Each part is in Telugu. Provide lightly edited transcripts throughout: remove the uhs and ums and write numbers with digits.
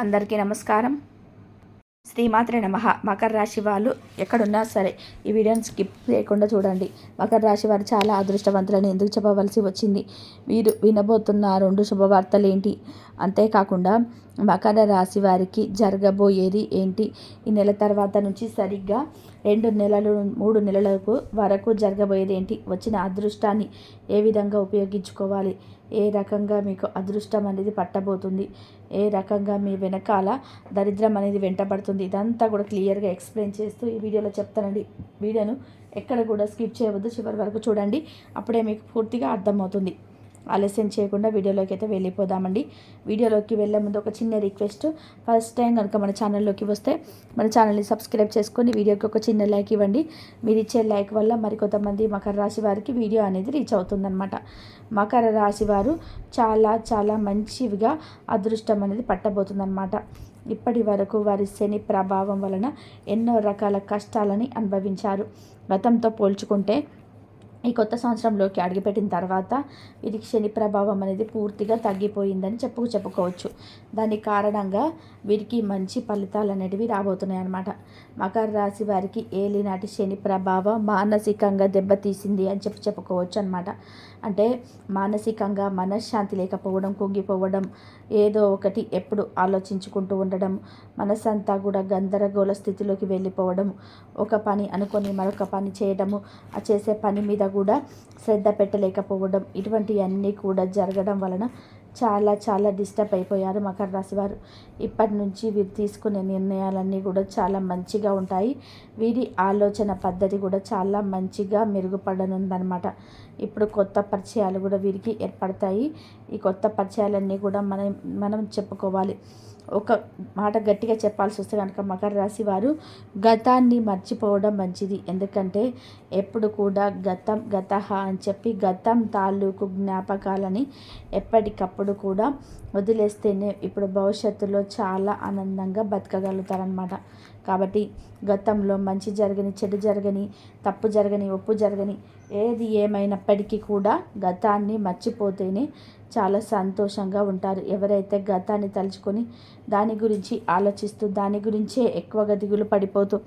అందరికీ నమస్కారం. శ్రీమాత్రే నమః. మకర రాశి వాళ్ళు ఎక్కడున్నా సరే ఈ వీడియోని స్కిప్ చేయకుండా చూడండి. మకర రాశి వారు చాలా అదృష్టవంతులని ఎందుకు చెప్పవలసి వచ్చింది? మీరు వినబోతున్న 2 శుభవార్తలు ఏంటి? అంతేకాకుండా మకర రాశి వారికి జరగబోయేది ఏంటి? ఈ నెల తర్వాత నుంచి సరిగ్గా 2 నెలలు 3 నెలలకు వరకు జరగబోయేది ఏంటి? వచ్చిన అదృష్టాన్ని ఏ విధంగా ఉపయోగించుకోవాలి? ఏ రకంగా మీకు అదృష్టం అనేది పట్టబోతుంది? ఏ రకంగా మీ వెనకాల దరిద్రం అనేది వెంటబడుతుంది? ఇదంతా కూడా క్లియర్గా ఎక్స్ప్లెయిన్ చేస్తూ ఈ వీడియోలో చెప్తానండి. వీడియోను ఎక్కడ కూడా స్కిప్ చేయవద్దు, చివరి వరకు చూడండి. అప్పుడే మీకు పూర్తిగా అర్థమవుతుంది. ఆలస్యం చేయకుండా వీడియోలోకి అయితే వెళ్ళిపోదామండి. వీడియోలోకి వెళ్ళే ముందు ఒక చిన్న రిక్వెస్ట్. ఫస్ట్ టైం కనుక మన ఛానల్లోకి వస్తే మన ఛానల్ని సబ్స్క్రైబ్ చేసుకొని వీడియోకి ఒక చిన్న లైక్ ఇవ్వండి. మీరు ఇచ్చే లైక్ వల్ల మరికొంతమంది మకర రాశి వారికి వీడియో అనేది రీచ్ అవుతుందన్నమాట. మకర రాశి వారు చాలా చాలా మంచిగా అదృష్టం అనేది పట్టబోతుందన్నమాట. ఇప్పటి వరకు వారి శని ప్రభావం వలన ఎన్నో రకాల కష్టాలని అనుభవించారు. గతంతో పోల్చుకుంటే ఈ కొత్త సంవత్సరంలోకి అడుగుపెట్టిన తర్వాత వీరికి శని ప్రభావం అనేది పూర్తిగా తగ్గిపోయిందని చెప్పుకోవచ్చు. దానికి కారణంగా వీరికి మంచి ఫలితాలు అనేటివి రాబోతున్నాయి అన్నమాట. మకర రాశి వారికి ఏలినాటి శని ప్రభావం మానసికంగా దెబ్బతీసింది అని చెప్పుకోవచ్చు అనమాట. అంటే మానసికంగా మనశ్శాంతి లేకపోవడం, కుంగిపోవడం, ఏదో ఒకటి ఎప్పుడు ఆలోచించుకుంటూ ఉండడం, మనసంతా కూడా గందరగోళ స్థితిలోకి వెళ్ళిపోవడం, ఒక పని అనుకొని మరొక పని చేయడము, ఆ చేసే పని మీద కూడా శ్రద్ధ పెట్టలేకపోవడం, ఇటువంటివన్నీ కూడా జరగడం వలన చాలా చాలా డిస్టర్బ్ అయిపోయారు మకర రాశి వారు. ఇప్పటి నుంచి వీరు తీసుకునే నిర్ణయాలన్నీ కూడా చాలా మంచిగా ఉంటాయి. వీరి ఆలోచన పద్ధతి కూడా చాలా మంచిగా మెరుగుపడనుందనమాట. ఇప్పుడు కొత్త పరిచయాలు కూడా వీరికి ఏర్పడతాయి. ఈ కొత్త పరిచయాలన్నీ కూడా మనం చెప్పుకోవాలి. ఒక మాట గట్టిగా చెప్పాల్సి వస్తే కనుక మకర రాశి వారు గతాన్ని మర్చిపోవడం మంచిది. ఎందుకంటే ఎప్పుడు కూడా గతహ అని చెప్పి గతం తాలూకు జ్ఞాపకాలని ఎప్పటికప్పుడు కూడా వదిలేస్తేనే ఇప్పుడు భవిష్యత్తులో చాలా ఆనందంగా బతకగలుగుతారనమాట. కాబట్టి గతంలో మంచి జరగని, చెడు జరగని, తప్పు జరగని, ఒప్పు జరగని, ఏది ఏమైనప్పటికీ కూడా గతాన్ని మర్చిపోతేనే చాలా సంతోషంగా ఉంటారు. ఎవరైతే గతాన్ని తలుచుకొని దాని గురించి ఆలోచిస్తూ దాని గురించే ఎక్కువగా దిగులు పడిపోతూ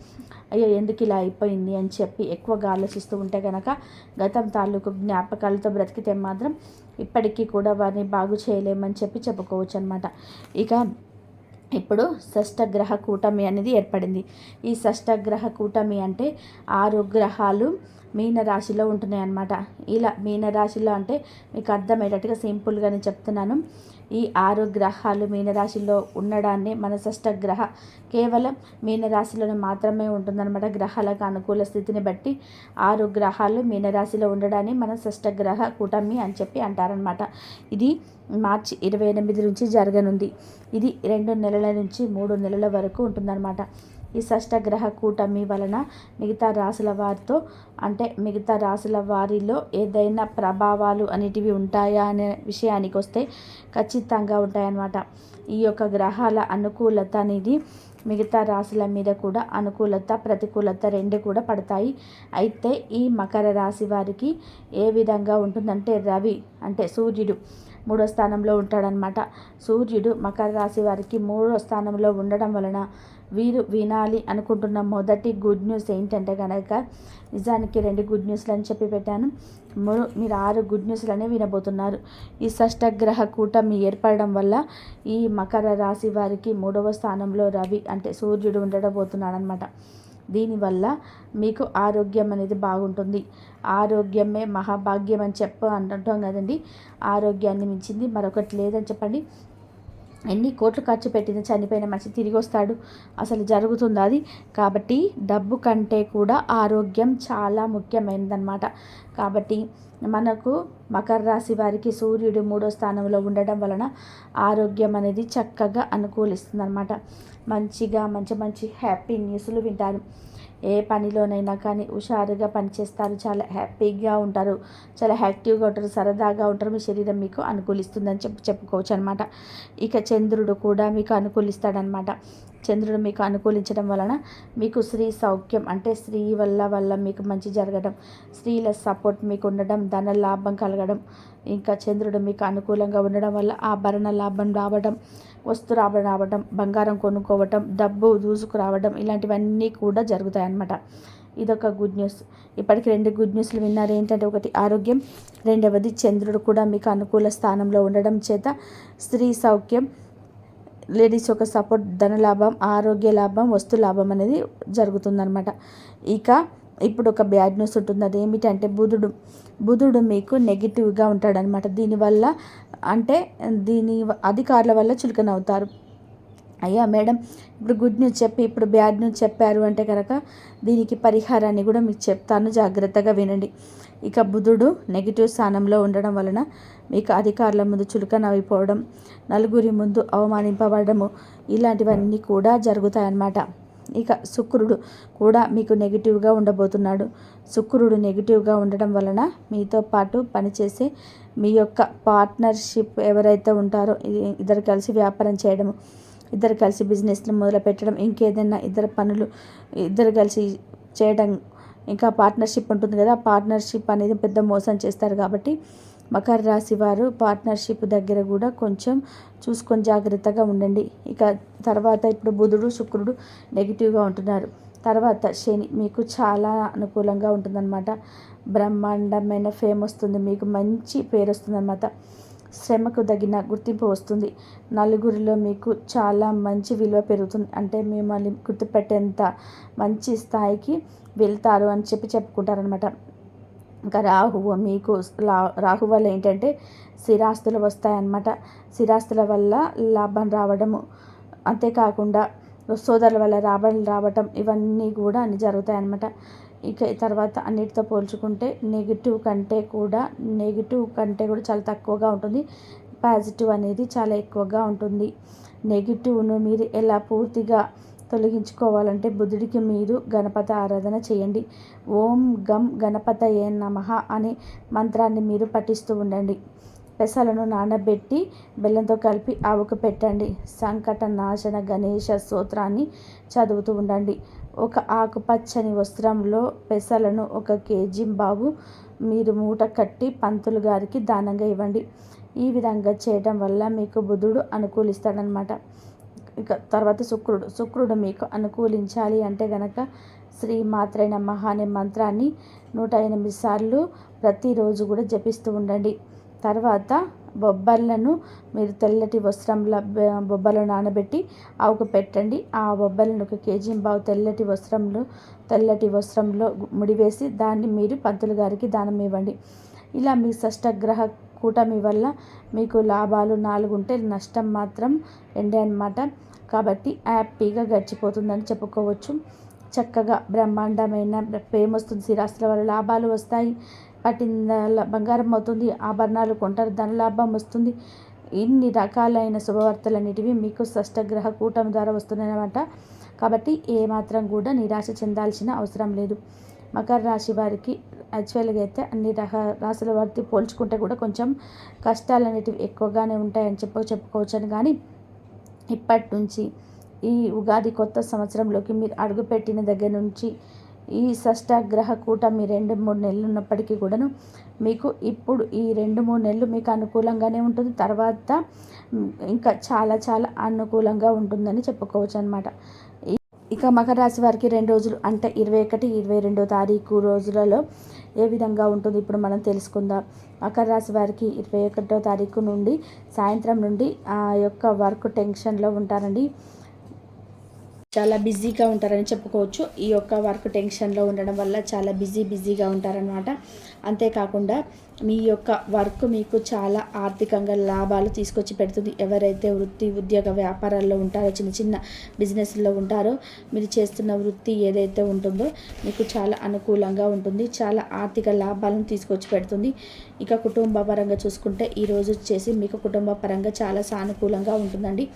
అయ్యో ఎందుకు ఇలా అయిపోయింది అని చెప్పి ఎక్కువగా ఆలోచిస్తూ ఉంటే కనుక గతం తాలూకు జ్ఞాపకాలతో బ్రతికితే మాత్రం ఇప్పటికీ కూడా వారిని బాగు చేయలేమని చెప్పుకోవచ్చు అనమాట. ఇక ఇప్పుడు షష్టగ్రహ కూటమి అనేది ఏర్పడింది. ఈ షష్టగ్రహ కూటమి అంటే 6 గ్రహాలు మీనరాశిలో ఉంటున్నాయి అన్నమాట. ఇలా మీనరాశిలో అంటే మీకు అర్థమయ్యేటట్టుగా సింపుల్గా నేను చెప్తున్నాను. ఈ 6 గ్రహాలు మీనరాశిలో ఉండడాన్ని మన షష్టగ్రహ కేవలం మీనరాశిలోనే మాత్రమే ఉంటుందన్నమాట. గ్రహాలకు అనుకూల స్థితిని బట్టి 6 గ్రహాలు మీనరాశిలో ఉండడాన్ని మన షష్టగ్రహ కూటమి అని చెప్పి అంటారనమాట. ఇది మార్చి 28 నుంచి జరగనుంది. ఇది 2 నెలల నుంచి 3 నెలల వరకు ఉంటుందన్నమాట. ఈ షష్టగ్రహ కూటమి వలన మిగతా రాశుల వారితో అంటే మిగతా రాశుల వారిలో ఏదైనా ప్రభావాలు అనేటివి ఉంటాయా అనే విషయానికి వస్తే ఖచ్చితంగా ఉంటాయన్నమాట. ఈ యొక్క గ్రహాల అనుకూలత అనేది మిగతా రాశుల మీద కూడా అనుకూలత, ప్రతికూలత 2 కూడా పడతాయి. అయితే ఈ మకర రాశి వారికి ఏ విధంగా ఉంటుందంటే రవి అంటే సూర్యుడు 3వ స్థానంలో ఉంటాడనమాట. సూర్యుడు మకర రాశి వారికి 3వ స్థానంలో ఉండడం వలన వీరు వినాలి అనుకుంటున్న మొదటి గుడ్ న్యూస్ ఏంటంటే కనుక నిజానికి 2 గుడ్ న్యూస్లు అని చెప్పి పెట్టాను. మీరు 6 గుడ్ న్యూస్లనే వినబోతున్నారు. ఈ షష్టగ్రహ కూటమి ఏర్పడడం వల్ల ఈ మకర రాశి వారికి 3వ స్థానంలో రవి అంటే సూర్యుడు ఉండబోతున్నాడు అనమాట. దీనివల్ల మీకు ఆరోగ్యం అనేది బాగుంటుంది. ఆరోగ్యమే మహాభాగ్యం అని అంటుంటాం కదండి. ఆరోగ్యాన్ని మించింది మరొకటి లేదని చెప్పండి. ఎన్ని కోట్లు ఖర్చు పెట్టిన చనిపోయిన మనిషి తిరిగి వస్తాడు? అసలు జరుగుతుంది అది. కాబట్టి డబ్బు కంటే కూడా ఆరోగ్యం చాలా ముఖ్యమైనదన్నమాట. కాబట్టి మనకు మకర రాశి వారికి సూర్యుడు 3వ స్థానంలో ఉండడం వలన ఆరోగ్యం అనేది చక్కగా అనుకూలిస్తుంది అన్నమాట. మంచిగా మంచి హ్యాపీ న్యూస్లు వింటారు. ఏ పనిలోనైనా కానీ హుషారుగా పనిచేస్తారు. చాలా హ్యాపీగా ఉంటారు, చాలా యాక్టివ్గా ఉంటారు, సరదాగా ఉంటారు. మీ శరీరం మీకు అనుకూలిస్తుందని చెప్పుకోవచ్చు అనమాట. ఇక చంద్రుడు కూడా మీకు అనుకూలిస్తాడనమాట. చంద్రుడు మీకు అనుకూలించడం వలన మీకు స్త్రీ సౌఖ్యం అంటే స్త్రీ వల్ల మీకు మంచి జరగడం, స్త్రీల సపోర్ట్ మీకు ఉండడం, ధన లాభం కలగడం, ఇంకా చంద్రుడు మీకు అనుకూలంగా ఉండడం వల్ల ఆభరణ లాభం రావడం, రావడం, బంగారం కొనుక్కోవటం, డబ్బు దూసుకురావడం ఇలాంటివన్నీ కూడా జరుగుతాయి అన్నమాట. ఇదొక గుడ్ న్యూస్. ఇప్పటికి 2 గుడ్ న్యూస్లు విన్నారు. ఏంటంటే, ఒకటి ఆరోగ్యం, రెండవది చంద్రుడు కూడా మీకు అనుకూల స్థానంలో ఉండడం చేత స్త్రీ సౌఖ్యం, లేడీస్ యొక్క సపోర్ట్, ధనలాభం, ఆరోగ్య లాభం, వస్తు లాభం అనేది జరుగుతుందన్నమాట. ఇక ఇప్పుడు ఒక బ్యాడ్ న్యూస్ ఉంటుంది. అదేమిటంటే బుధుడు మీకు నెగిటివ్గా ఉంటాడనమాట. దీనివల్ల అంటే అధికారుల వల్ల చులకనవుతారు. అయ్యా మేడం, ఇప్పుడు గుడ్ న్యూస్ చెప్పి ఇప్పుడు బ్యాడ్ న్యూస్ చెప్పారు అంటే కనుక దీనికి పరిహారాన్ని కూడా మీకు చెప్తాను, జాగ్రత్తగా వినండి. ఇక బుధుడు నెగిటివ్ స్థానంలో ఉండడం వలన మీకు అధికారుల ముందు చులకన అయిపోవడం, నలుగురి ముందు అవమానింపబడము ఇలాంటివన్నీ కూడా జరుగుతాయన్నమాట. ఇక శుక్రుడు కూడా మీకు నెగిటివ్గా ఉండబోతున్నాడు. శుక్రుడు నెగిటివ్గా ఉండడం వలన మీతో పాటు పనిచేసే మీ యొక్క పార్ట్నర్షిప్ ఎవరైతే ఉంటారో, ఇద్దరు కలిసి వ్యాపారం చేయడము, ఇద్దరు కలిసి బిజినెస్లు మొదలు పెట్టడం, ఇంకేదైనా ఇద్దరు పనులు ఇద్దరు కలిసి చేయడం, ఇంకా పార్ట్నర్షిప్ ఉంటుంది కదా, పార్ట్నర్షిప్ అనేది పెద్ద మోసం చేస్తారు. కాబట్టి మకర రాశి వారు పార్ట్నర్షిప్ దగ్గర కూడా కొంచెం చూసుకొని జాగ్రత్తగా ఉండండి. ఇక తర్వాత ఇప్పుడు బుధుడు శుక్రుడు నెగిటివ్గా ఉంటున్నారు. తర్వాత శని మీకు చాలా అనుకూలంగా ఉంటుందన్నమాట. బ్రహ్మాండమైన ఫేమ్ వస్తుంది, మీకు మంచి పేరు వస్తుందన్నమాట. శ్రమకు తగిన గుర్తింపు వస్తుంది. నలుగురిలో మీకు చాలా మంచి విలువ పెరుగుతుంది. అంటే మిమ్మల్ని గుర్తుపెట్టేంత మంచి స్థాయికి వెళ్తారు అని చెప్పుకుంటారనమాట. ఇంకా రాహువు మీకు రాహు వల్ల ఏంటంటే స్థిరాస్తులు వస్తాయన్నమాట. స్థిరాస్తుల వల్ల లాభం రావడము, అంతేకాకుండా సోదరుల వల్ల రావటం ఇవన్నీ కూడా అన్ని జరుగుతాయన్నమాట. ఇక తర్వాత అన్నిటితో పోల్చుకుంటే నెగిటివ్ కంటే కూడా చాలా తక్కువగా ఉంటుంది. పాజిటివ్ అనేది చాలా ఎక్కువగా ఉంటుంది. నెగిటివ్ను మీరు ఎలా పూర్తిగా తొలగించుకోవాలంటే బుధుడికి మీరు గణపతి ఆరాధన చేయండి. ఓం గం గణపతయే నమః అనే మంత్రాన్ని మీరు పఠిస్తూ ఉండండి. పెసలను నానబెట్టి బెల్లంతో కలిపి ఆవుకు పెట్టండి. సంకట నాశన గణేష స్తోత్రాన్ని చదువుతూ ఉండండి. ఒక ఆకుపచ్చని వస్త్రంలో పెసలను 1 కేజీ బాబు మీరు మూట కట్టి పంతులు గారికి దానంగా ఇవ్వండి. ఈ విధంగా చేయడం వల్ల మీకు బుధుడు అనుకూలిస్తాడనమాట. ఇక తర్వాత శుక్రుడు మీకు అనుకూలించాలి అంటే గనక శ్రీ మాత్రే నమః అనే మంత్రాన్ని 108 సార్లు ప్రతిరోజు కూడా జపిస్తూ ఉండండి. తర్వాత బొబ్బర్లను మీరు తెల్లటి వస్త్రంలో బొబ్బర్లు నానబెట్టి ఆవుకు పెట్టండి. ఆ బొబ్బర్లను 1 కేజీ బావు తెల్లటి వస్త్రంలో ముడివేసి దాన్ని మీరు పంతులు గారికి దానం ఇవ్వండి. ఇలా మీ షష్టగ్రహ కూటమి వల్ల మీకు లాభాలు 4 ఉంటే నష్టం మాత్రం 2 అన్నమాట. కాబట్టి హ్యాపీగా గడిచిపోతుందని చెప్పుకోవచ్చు. చక్కగా బ్రహ్మాండమైన ఫేమ్ వస్తుంది, స్థిరాస్తుల వల్ల లాభాలు వస్తాయి, పట్టిందల బంగారం అవుతుంది, ఆభరణాలు కొంటారు, ధనలాభం వస్తుంది. ఇన్ని రకాలైన శుభవార్తలన్నిటివి మీకు షష్టగ్రహ కూటమి ద్వారా వస్తున్నాయన్నమాట. కాబట్టి ఏమాత్రం కూడా నిరాశ చెందాల్సిన అవసరం లేదు. మకర రాశి వారికి యాక్చువల్గా అయితే అన్ని రాశుల వారితో పోల్చుకుంటే కూడా కొంచెం కష్టాలు అనేటివి ఎక్కువగానే ఉంటాయని చెప్పుకోవచ్చని, కానీ ఇప్పటి నుంచి ఈ ఉగాది కొత్త సంవత్సరంలోకి మీరు అడుగుపెట్టిన దగ్గర నుంచి ఈ షష్టగ్రహ కూటమి 2-3 నెలలు ఉన్నప్పటికీ కూడాను మీకు ఇప్పుడు ఈ 2-3 నెలలు మీకు అనుకూలంగానే ఉంటుంది. తర్వాత ఇంకా చాలా చాలా అనుకూలంగా ఉంటుందని చెప్పుకోవచ్చు అనమాట. ఇక మకర రాశి వారికి 2 రోజులు అంటే 21, 22 తారీఖు రోజులలో ఏ విధంగా ఉంటుంది ఇప్పుడు మనం తెలుసుకుందాం. మకర రాశి వారికి 21వ తారీఖు నుండి సాయంత్రం నుండి ఆ యొక్క వర్క్ టెన్షన్లో ఉంటారండి. చాలా బిజీగా ఉంటారని చెప్పుకోవచ్చు. ఈ యొక్క వర్క్ టెన్షన్లో ఉండడం వల్ల చాలా బిజీగా ఉంటారనమాట. అంతేకాకుండా మీ యొక్క వర్క్ మీకు చాలా ఆర్థికంగా లాభాలు తీసుకొచ్చి పెడుతుంది. ఎవరైతే వృత్తి ఉద్యోగ వ్యాపారాల్లో ఉంటారో, చిన్న బిజినెస్లో ఉంటారో, మీరు చేస్తున్న వృత్తి ఏదైతే ఉంటుందో మీకు చాలా అనుకూలంగా ఉంటుంది, చాలా ఆర్థిక లాభాలను తీసుకొచ్చి పెడుతుంది. ఇక కుటుంబ పరంగా చూసుకుంటే ఈరోజు వచ్చేసి మీకు కుటుంబ పరంగా చాలా సానుకూలంగా ఉంటుందండి.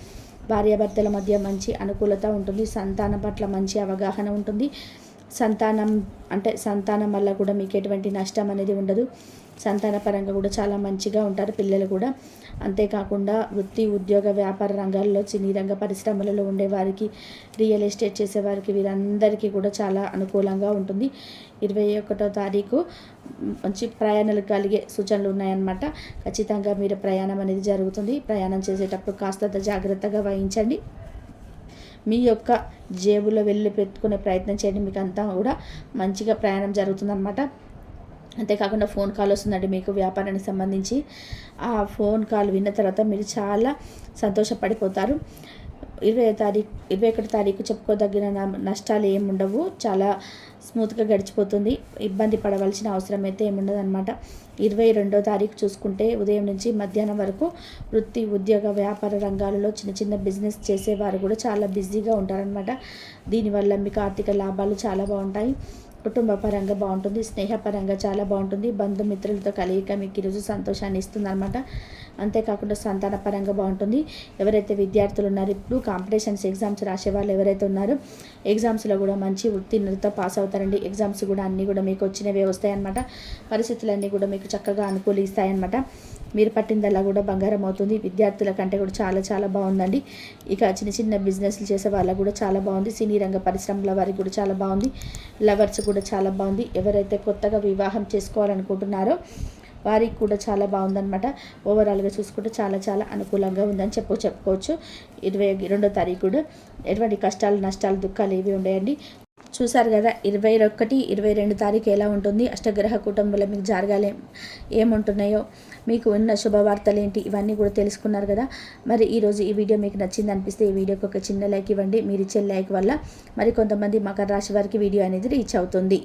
భార్యాభర్తల మధ్య మంచి అనుకూలత ఉంటుంది. సంతానం పట్ల మంచి అవగాహన ఉంటుంది. సంతానం వల్ల కూడా మీకు ఎటువంటి నష్టం అనేది ఉండదు. సంతాన పరంగా కూడా చాలా మంచిగా ఉంటారు పిల్లలు కూడా. అంతేకాకుండా వృత్తి ఉద్యోగ వ్యాపార రంగాల్లో సినీ రంగ పరిశ్రమలలో ఉండేవారికి, రియల్ ఎస్టేట్ చేసేవారికి వీరందరికీ కూడా చాలా అనుకూలంగా ఉంటుంది. 21వ తారీఖు మంచి ప్రయాణాలు కలిగే సూచనలు ఉన్నాయన్నమాట. ఖచ్చితంగా మీరు ప్రయాణం అనేది జరుగుతుంది. ప్రయాణం చేసేటప్పుడు కాస్త జాగ్రత్తగా వహించండి. మీ యొక్క జేబులో వెళ్ళి పెట్టుకునే ప్రయత్నం చేయండి. మీకు అంతా కూడా మంచిగా ప్రయాణం జరుగుతుందన్నమాట. అంతేకాకుండా ఫోన్ కాల్ వస్తుందండి మీకు వ్యాపారానికి సంబంధించి. ఆ ఫోన్ కాల్ విన్న తర్వాత మీరు చాలా సంతోషపడిపోతారు. 21 తారీఖు చెప్పుకోదగిన నష్టాలు ఏముండవు. చాలా స్మూత్గా గడిచిపోతుంది. ఇబ్బంది పడవలసిన అవసరం అయితే ఏముండదు అనమాట. 22వ తారీఖు చూసుకుంటే ఉదయం నుంచి మధ్యాహ్నం వరకు వృత్తి ఉద్యోగ వ్యాపార రంగాలలో చిన్న చిన్న బిజినెస్ చేసేవారు కూడా చాలా బిజీగా ఉంటారనమాట. దీనివల్ల మీకు ఆర్థిక లాభాలు చాలా బాగుంటాయి. కుటుంబ పరంగా బాగుంటుంది. స్నేహపరంగా చాలా బాగుంటుంది. బంధుమిత్రులతో కలయిక మీకు ఈరోజు సంతోషాన్ని ఇస్తుందన్నమాట. అంతేకాకుండా సంతాన పరంగా బాగుంటుంది. ఎవరైతే విద్యార్థులు ఉన్నారో ఇప్పుడు కాంపిటీషన్స్ ఎగ్జామ్స్ రాసే వాళ్ళు ఎవరైతే ఉన్నారో ఎగ్జామ్స్లో కూడా మంచి ఉత్తీర్ణతతో పాస్ అవుతారండి. ఎగ్జామ్స్ కూడా అన్నీ కూడా మీకు వచ్చినవే వస్తాయన్నమాట. పరిస్థితులన్నీ కూడా మీకు చక్కగా అనుకూలిస్తాయన్నమాట. మీరు పట్టిందల్లా కూడా బంగారం అవుతుంది. విద్యార్థుల కంటే కూడా చాలా చాలా బాగుందండి. ఇక చిన్న చిన్న బిజినెస్లు చేసే వాళ్ళకు కూడా చాలా బాగుంది. సినీ రంగ పరిశ్రమల వారికి కూడా చాలా బాగుంది. లవర్స్ కూడా చాలా బాగుంది. ఎవరైతే కొత్తగా వివాహం చేసుకోవాలనుకుంటున్నారో వారికి కూడా చాలా బాగుందన్నమాట. ఓవరాల్గా చూసుకుంటే చాలా చాలా అనుకూలంగా ఉందని చెప్పుకోవచ్చు. 22వ తారీఖు కూడా ఎటువంటి కష్టాలు నష్టాలు దుఃఖాలు ఏవి ఉండయండి. చూసారు కదా 21, 22 తారీఖు ఎలా ఉంటుంది. అష్టగ్రహ కుటుంబంలో మీకు జరగాలి ఏముంటున్నాయో, మీకు ఉన్న శుభవార్తలు ఏంటి, ఇవన్నీ కూడా తెలుసుకున్నారు కదా. మరి ఈరోజు ఈ వీడియో మీకు నచ్చింది అనిపిస్తే ఈ వీడియోకి ఒక చిన్న లైక్ ఇవ్వండి. మీరు ఇచ్చే లైక్ వల్ల మరి కొంతమంది మకర రాశి వారికి వీడియో అనేది రీచ్ అవుతుంది.